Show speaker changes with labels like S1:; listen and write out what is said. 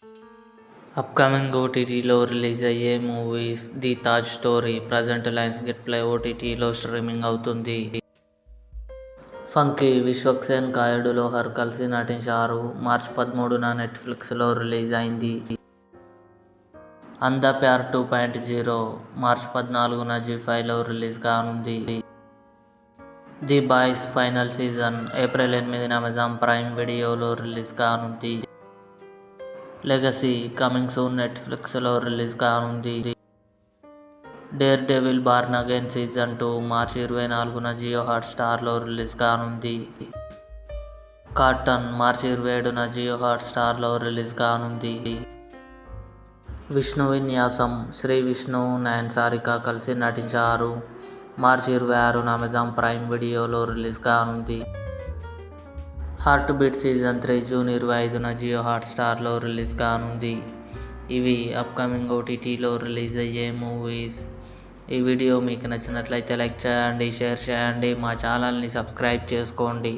S1: Upcoming ఓటీటీలో release అయ్యే movies 'the Taj story' present lions gate play ఓటీటీలో స్ట్రీమింగ్ అవుతుంది. ఫంకీ, విశ్వక్సేన్, కాయుడు లోహర్ కలిసి నటించారు. మార్చి 13న నెట్ఫ్లిక్స్లో రిలీజ్ అయింది. 'అంధా ప్యార్ 2.0' మార్చి 14న జీ5లో రిలీజ్ కానుంది. 'The boys' final season April 8న అమెజాన్ ప్రైమ్ వీడియోలో రిలీజ్ కానుంది. 'లెగసీ' కమింగ్ సూన్ నెట్ఫ్లిక్స్లో రిలీజ్ కానుంది. 'Daredevil born again season 2' March 24న జియో హాట్స్టార్లో రిలీజ్ కానుంది. 'కాటన్' మార్చి 27న జియో హాట్స్టార్లో రిలీజ్ కానుంది. 'విష్ణు విన్యాసం' శ్రీ విష్ణు, నయన్ సారిక కలిసి నటించారు. మార్చి 26న అమెజాన్ ప్రైమ్ వీడియోలో రిలీజ్ కానుంది. 'హార్ట్ బీట్ సీజన్ 3' జూన్ 25న జియో హాట్స్టార్లో రిలీజ్ కానుంది. ఇవి అప్కమింగ్ ఓటీటీలో రిలీజ్ అయ్యే మూవీస్. ఈ వీడియో మీకు నచ్చినట్లయితే లైక్ చేయండి, షేర్ చేయండి, మా ఛానల్ని సబ్స్క్రైబ్ చేసుకోండి.